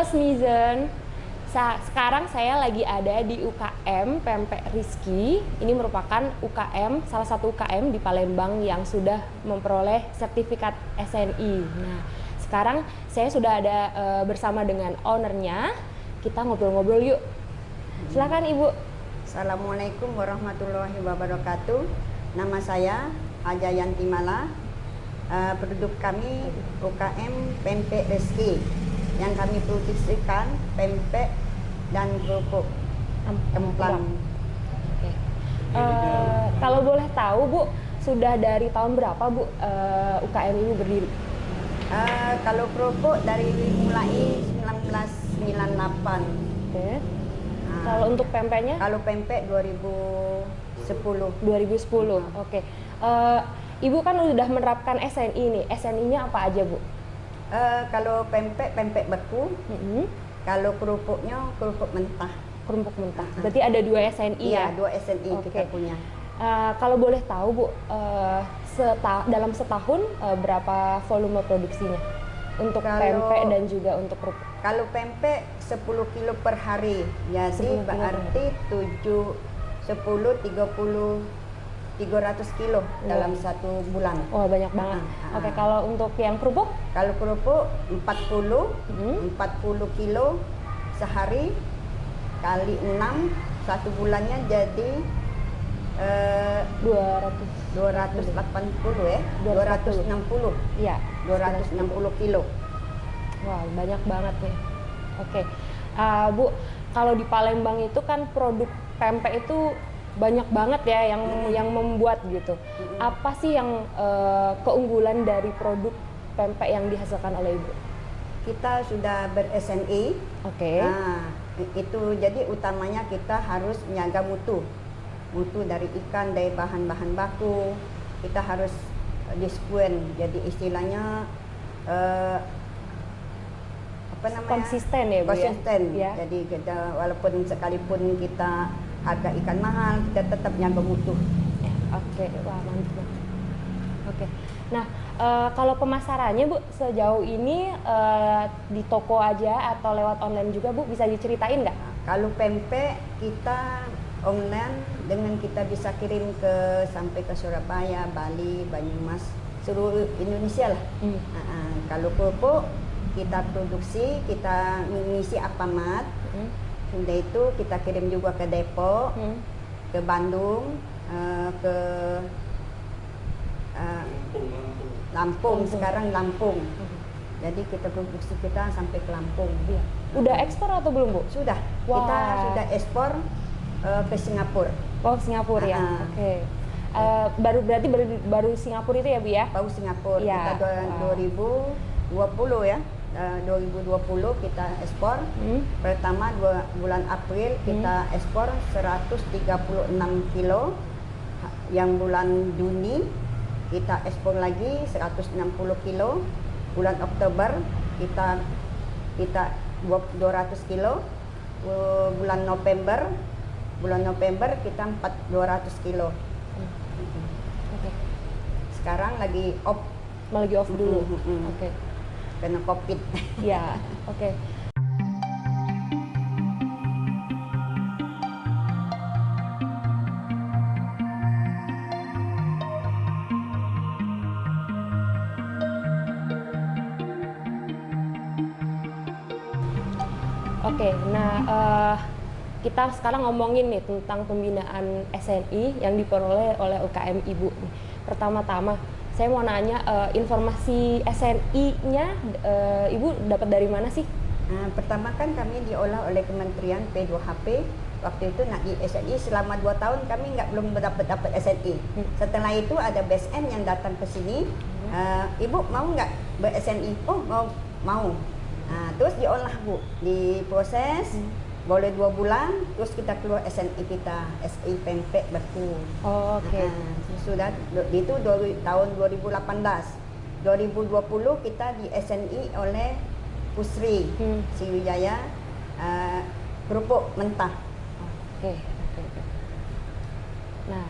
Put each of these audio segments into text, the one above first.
Smizen. Sekarang saya lagi ada di UKM Pempek Rizky. Ini merupakan UKM, salah satu UKM di Palembang yang sudah memperoleh sertifikat SNI. Nah, sekarang saya sudah ada bersama dengan ownernya. Kita ngobrol-ngobrol yuk. Silakan Ibu. Assalamualaikum warahmatullahi wabarakatuh. Nama saya Haja Yanti Mala. Produk kami UKM Pempek Rizky. Yang kami produksikan pempek dan kerupuk kemplang. Oke. Kalau boleh tahu Bu, sudah dari tahun berapa Bu UKM ini berdiri? Kalau kerupuk dari mulai 1998. Oke. Kalau untuk pempeknya? Kalau pempek 2010. 2010. Oke. Ibu kan udah menerapkan SNI nih. SNI-nya apa aja Bu? Kalau pempek beku. Kalau kerupuknya kerupuk mentah. Kerupuk mentah. Berarti ada 2 SNI ya? ya? 2 SNI kita punya. Kalau boleh tahu Bu, dalam setahun berapa volume produksinya? Untuk pempek dan juga untuk kerupuk? Kalau pempek 10 kilo per hari. Jadi berarti 300 kilo dalam 1 bulan. Wah, banyak banget. Oke, kalau untuk yang kerupuk? Kalau kerupuk 40 kilo sehari kali 6, 1 bulannya jadi 280 ya? 260. Iya, 260 kilo. Wah, banyak banget nih. Oke. Bu, kalau di Palembang itu kan produk pempek itu banyak banget ya yang membuat gitu. Apa sih yang keunggulan dari produk pempek yang dihasilkan oleh Ibu? Kita sudah ber-SNI. Oke. Nah, itu jadi utamanya kita harus menjaga mutu dari ikan, dari bahan-bahan baku. Kita harus diskuen. Jadi istilahnya apa namanya? Konsisten ya Bu? Konsisten. Ya? Jadi kita walaupun sekalipun kita harga ikan mahal, kita tetap jaga mutu. Ya, oke, wah mantap. Oke. Nah, kalau pemasarannya Bu, sejauh ini di toko aja atau lewat online juga Bu, bisa diceritain nggak? Kalau pempek kita online dengan kita bisa kirim sampai ke Surabaya, Bali, Banyumas, seluruh Indonesia lah. Kalau kerupuk kita produksi, kita mengisi Alfamart. Sudah itu kita kirim juga ke Depok, ke Bandung, ke Lampung. Sekarang Lampung. Jadi kita produksi kita sampai ke Lampung. Udah ekspor atau belum Bu? Sudah. Wah. Kita sudah ekspor ke Singapura. Oh, Singapura ya. Oke. Baru Singapura itu ya Bu ya? Baru Singapura. Ya. Kita 2020 ya. 2020 kita ekspor. Pertama bulan April kita ekspor 136 kilo. Yang bulan Juni kita ekspor lagi 160 kilo. Bulan Oktober kita 200 kilo. Bulan November kita 200 kilo. Sekarang lagi off. Lagi off dulu. Oke. Karena COVID. Ya, oke. Oke, nah kita sekarang ngomongin nih tentang pembinaan SNI yang diperoleh oleh UKM Ibu. Pertama-tama, saya mau nanya informasi SNI-nya Ibu dapat dari mana sih? Pertama kan kami diolah oleh Kementerian P2HP. Waktu itu nak di SNI selama 2 tahun kami belum dapat SNI. Setelah itu ada BSN yang datang ke sini. Ibu mau nggak ber-SNI? Oh mau. Terus diolah Bu, diproses. Boleh 2 bulan, terus kita keluar SNI kita, SI Pempek Beku. Oh, oke. Sudah itu tahun 2018. 2020 kita di SNI oleh Pusri Sriwijaya kerupuk mentah. Oke. Nah,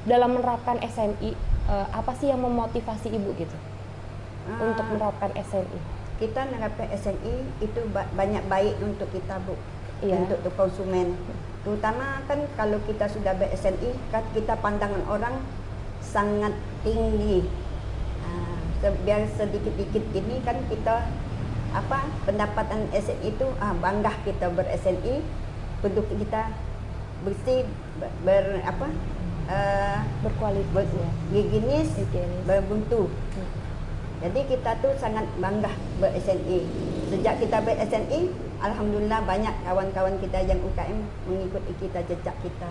dalam menerapkan SNI apa sih yang memotivasi Ibu gitu untuk menerapkan SNI? Kita menerapkan SNI itu banyak baik untuk kita, Bu. Iya. Untuk konsumen. Terutama kan kalau kita sudah ber-SNI, kan kita pandangan orang sangat tinggi. Biar sedikit-dikit ini kan kita pendapatan SNI itu bangga kita ber-SNI, produk kita bersih, berkualitas, higienis, bermutu. Jadi kita tuh sangat bangga ber-SNI. Sejak kita ber-SNI, alhamdulillah banyak kawan-kawan kita yang UKM mengikuti kita, jejak kita.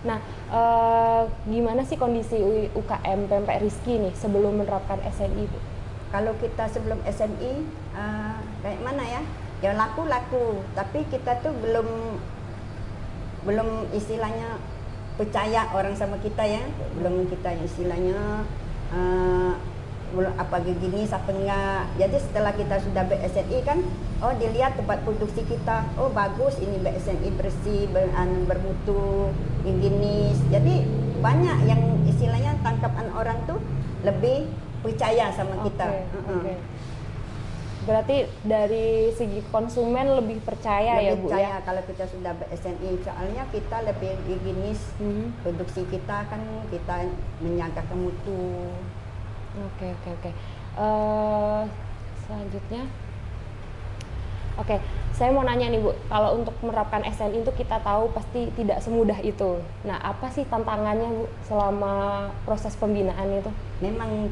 Nah, gimana sih kondisi UKM Pempek Rizky nih sebelum menerapkan SNI, Bu? Kalau kita sebelum SNI, kayak mana ya? Ya laku-laku, tapi kita tuh belum istilahnya percaya orang sama kita ya, belum kita istilahnya belum apa gini siapa enggak. Jadi setelah kita sudah ber-SNI kan, dilihat tempat produksi kita, bagus ini ber-SNI bersih, bermutu, higienis. Jadi banyak yang istilahnya tangkapan orang tuh lebih percaya sama kita. Okay. Berarti dari segi konsumen lebih percaya ya Bu ya? Kalau kita sudah ber-SNI, soalnya kita lebih higienis, produksi kita kan kita menjaga mutu. Oke. Selanjutnya, saya mau nanya nih Bu, kalau untuk menerapkan SNI itu kita tahu pasti tidak semudah itu. Nah, apa sih tantangannya Bu selama proses pembinaan itu? Memang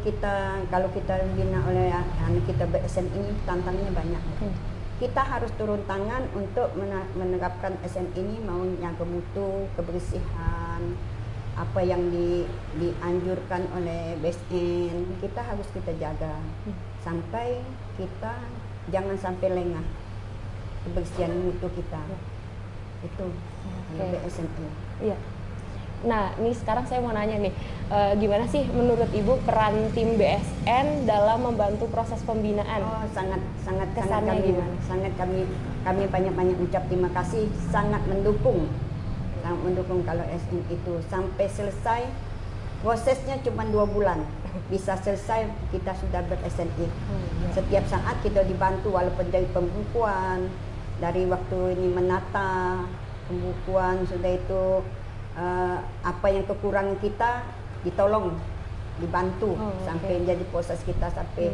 kalau kita dibina oleh anak kita ber-SNI, tantangannya banyak. Kita harus turun tangan untuk menerapkan SNI ini, mau jaga mutu, kebersihan, apa yang dianjurkan oleh BSN, kita harus kita jaga sampai kita jangan sampai lengah kebersihan mutu kita. Itu BSNI. Iya. Nah, ini sekarang saya mau nanya nih, gimana sih menurut Ibu peran tim BSN dalam membantu proses pembinaan? Sangat kami banyak ucap terima kasih, sangat mendukung kalau SN itu sampai selesai. Prosesnya cuma 2 bulan bisa selesai, kita sudah ber-SNI. Setiap saat kita dibantu, walaupun dari pembukuan, dari waktu ini menata pembukuan, sudah itu apa yang kekurangan kita ditolong, dibantu sampai menjadi proses kita sampai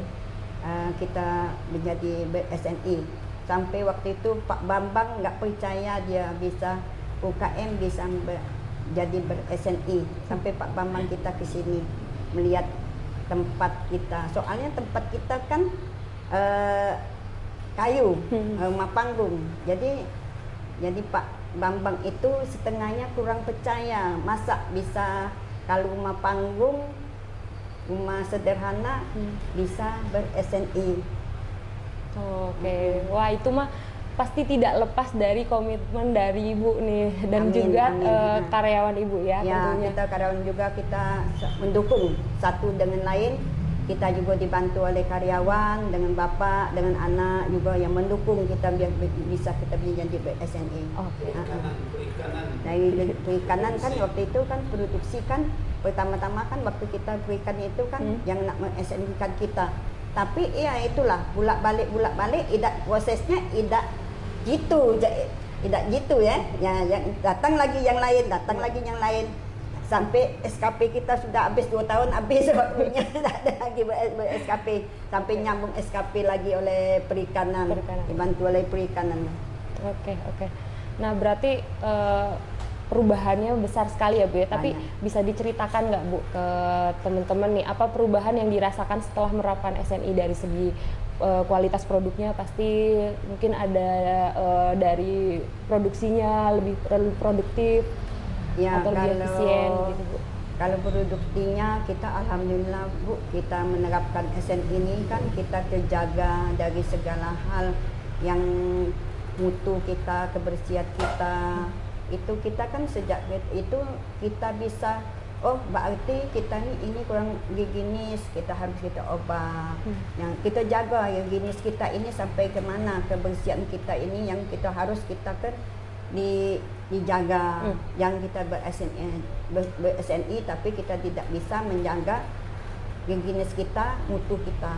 kita menjadi ber-SNI. Sampai waktu itu Pak Bambang nggak percaya dia bisa UKM bisa jadi ber-SNI. Sampai Pak Bambang kita ke sini melihat tempat kita. Soalnya tempat kita kan kayu, rumah panggung. Jadi Pak Bambang itu setengahnya kurang percaya. Masa bisa kalau rumah panggung, rumah sederhana bisa ber-SNI. Wah itu mah pasti tidak lepas dari komitmen dari Ibu nih dan juga karyawan Ibu ya tentunya. Kita karyawan juga kita mendukung satu dengan lain. Kita juga dibantu oleh karyawan, dengan bapak, dengan anak juga yang mendukung kita biar bisa kita menjadi SNI. Dari perikanan kan waktu itu kan produksi kan pertama-tama kan waktu kita berikan itu kan yang nak SNI kan kita. Tapi ya itulah bolak-balik prosesnya tidak gitu ya. Yang datang lagi yang lain sampai SKP kita sudah habis 2 tahun habis waktunya, tidak ada lagi SKP sampai nyambung SKP lagi oleh perikanan. Dibantu oleh perikanan. Oke. Nah berarti perubahannya besar sekali ya Bu ya, tapi bisa diceritakan nggak Bu ke teman-teman nih apa perubahan yang dirasakan setelah menerapkan SNI dari segi kualitas produknya? Pasti mungkin ada dari produksinya lebih produktif atau lebih efisien gitu Bu. Kalau produktinya kita alhamdulillah Bu, kita menerapkan SNI ini kan kita terjaga dari segala hal yang mutu kita, kebersihan kita. Itu kita kan sejak itu kita bisa berarti kita ini kurang higienis, kita harus kita ubah. Yang kita jaga yang higienis kita ini sampai ke mana, kebersihan kita ini yang kita harus kita kan dijaga. Yang kita ber-SNI tapi kita tidak bisa menjaga higienis kita, mutu kita.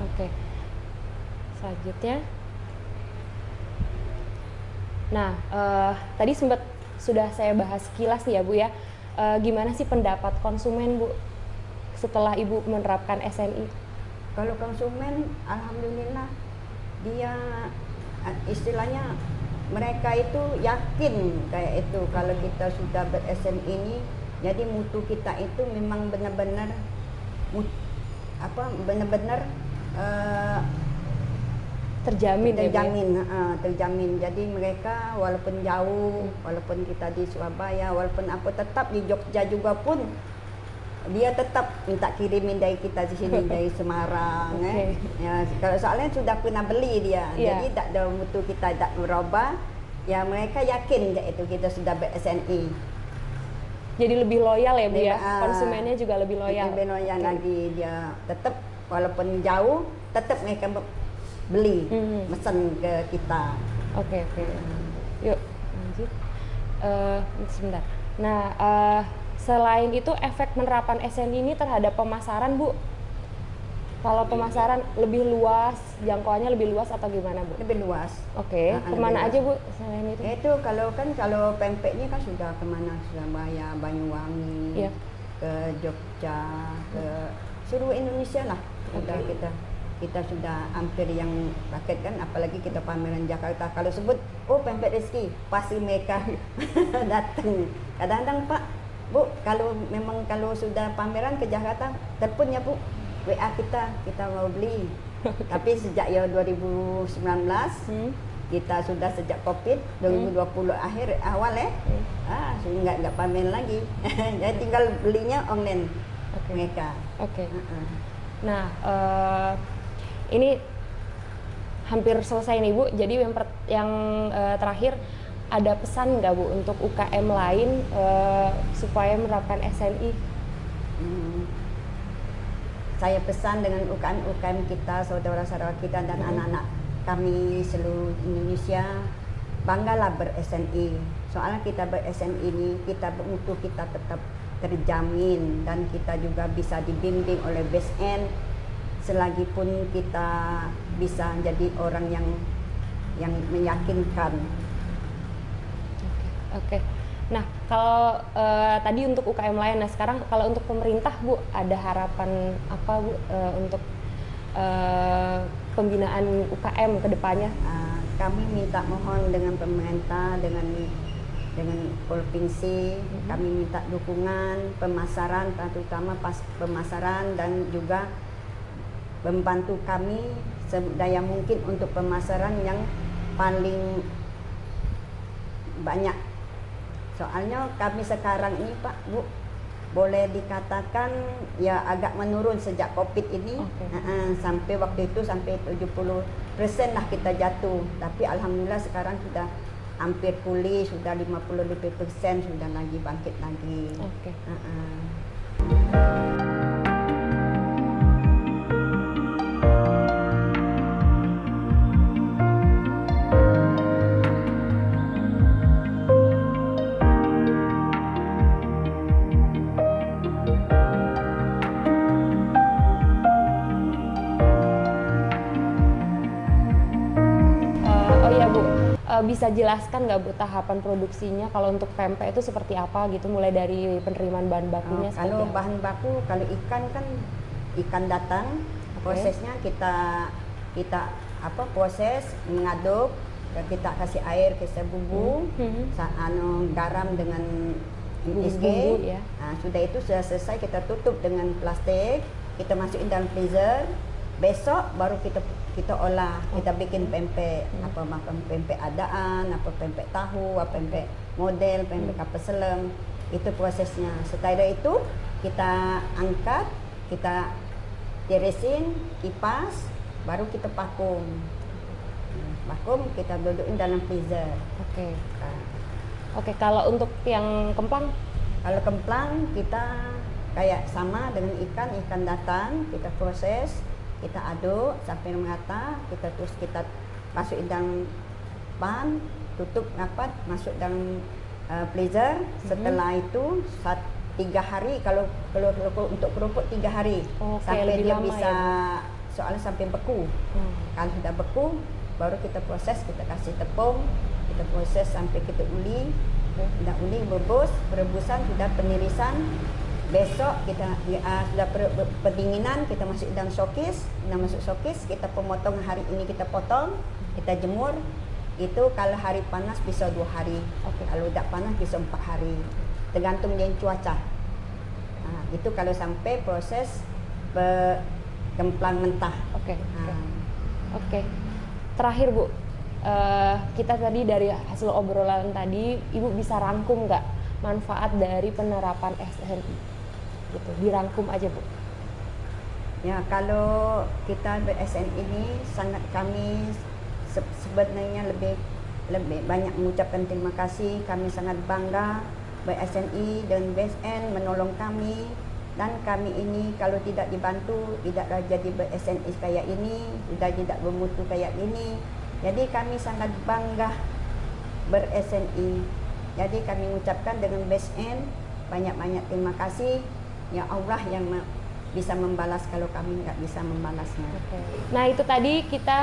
Oke. Selanjutnya. Nah, tadi sudah saya bahas sekilas nih ya Bu ya. Gimana sih pendapat konsumen Bu setelah Ibu menerapkan SNI? Kalau konsumen, alhamdulillah dia istilahnya mereka itu yakin kayak itu kalau kita sudah ber-SNI ini, jadi mutu kita itu memang benar-benar Terjamin ya, Bu? Terjamin. Jadi mereka walaupun jauh, walaupun kita di Surabaya, walaupun apa, tetap di Jogja juga pun dia tetap minta kirimin dari kita di sini dari Semarang. Ya, kalau soalnya sudah pernah beli dia, jadi tak ada mutu kita tak berubah. Ya mereka yakin itu kita sudah ber-SNI. Jadi lebih loyal ya Bu ya, konsumennya juga lebih loyal. Lebih loyal lagi, dia tetap walaupun jauh tetap mereka beli, mesen ke kita. Oke. Yuk lanjut. Sebentar. Nah, selain itu efek penerapan SNI ini terhadap pemasaran Bu, kalau pemasaran lebih luas, jangkauannya lebih luas atau gimana Bu? Lebih luas. Oke. Kemana aja Bu selain itu? Itu kalau pempeknya kan sudah kemana, Surabaya, Banyuwangi, ke Jogja, ke seluruh Indonesia lah. Sudah kita sudah hampir yang paket kan, apalagi kita pameran Jakarta. Kalau sebut, pempek Rizky, pasti mereka datang. Kadang-kadang Pak, Bu, kalau sudah pameran ke Jakarta, telepon ya Bu, WA kita mau beli. Tapi sejak 2019, kita sudah sejak COVID 2020 awal sudah nggak pamer lagi. Jadi tinggal belinya online mereka. Nah, ini hampir selesai nih Bu. Jadi yang terakhir, ada pesan nggak Bu untuk UKM lain supaya menerapkan SNI? Saya pesan dengan UKM kita, saudara-saudara kita dan anak-anak kami seluruh Indonesia, banggalah ber-SNI. Soalnya kita ber-SNI ini, mutu kita tetap terjamin dan kita juga bisa dibimbing oleh BSN. Selagi pun kita bisa jadi orang yang meyakinkan. Oke. Nah, kalau tadi untuk UKM lain, nah sekarang kalau untuk pemerintah Bu, ada harapan apa Bu untuk pembinaan UKM ke depannya? Kami minta mohon dengan pemerintah, dengan provinsi, kami minta dukungan pemasaran, terutama pemasaran, dan juga membantu kami sedaya mungkin untuk pemasaran yang paling banyak. Soalnya kami sekarang ini Pak Bu, boleh dikatakan ya agak menurun sejak COVID ini. Sampai waktu itu sampai 70% lah kita jatuh. Tapi alhamdulillah sekarang sudah hampir pulih, sudah 50% lebih sudah lagi bangkit lagi. Bisa jelaskan nggak Bu tahapan produksinya kalau untuk pempek itu seperti apa gitu, mulai dari penerimaan bahan bakunya? Kalau bahan baku, kalau ikan kan ikan datang, prosesnya kita proses mengaduk, kita kasih air, kasih bumbu, garam dengan MSG. Sudah itu sudah selesai, kita tutup dengan plastik, kita masukin dalam freezer. Besok baru kita olah, kita bikin pempek, apa makan pempek adaan, apa pempek tahu, apa pempek model, pempek kapal selam. Itu prosesnya. Setelah itu kita angkat, kita tirisin, kipas, baru kita vakum. Vakum, kita dudukin dalam freezer. Oke, kalau untuk yang kemplang? Kalau kemplang kita kayak sama dengan ikan datang, kita proses, kita aduk sampai merata, kita masukin dalam pan, tutup rapat, masuk dalam freezer. Setelah itu 3 hari, kalau untuk kerupuk 3 hari. Sampai dia bisa soalnya sampai beku. Kalau sudah beku, baru kita proses, kita kasih tepung, kita proses sampai kita uli. Sudah uli, berebusan, sudah penirisan. Besok kita sudah pendinginan, kita masuk dalam showcase. Kita pemotong hari ini, kita potong, kita jemur. Itu kalau hari panas bisa 2 hari. Kalau tidak panas bisa 4 hari. Tergantung dengan cuaca. Itu kalau sampai proses gemplang mentah. Oke. Terakhir Bu, kita tadi dari hasil obrolan tadi, Ibu bisa rangkum nggak manfaat dari penerapan SNI? Gitu, dirangkum aja Bu. Ya, kalau kita ber-SNI ini sangat kami sebenarnya lebih banyak mengucapkan terima kasih. Kami sangat bangga ber-SNI dan BSN menolong kami, dan kami ini kalau tidak dibantu tidaklah jadi ber-SNI kayak ini, tidak bermutu kayak ini. Jadi kami sangat bangga ber-SNI. Jadi kami mengucapkan dengan BSN banyak-banyak terima kasih. Ya Allah yang bisa membalas kalau kami nggak bisa membalasnya. Nah itu tadi kita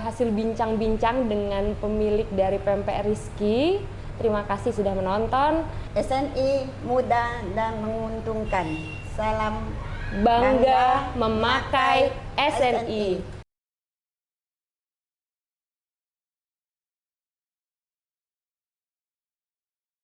hasil bincang-bincang dengan pemilik dari Pempek Rizky. Terima kasih sudah menonton. SNI mudah dan menguntungkan. Salam bangga memakai SNI.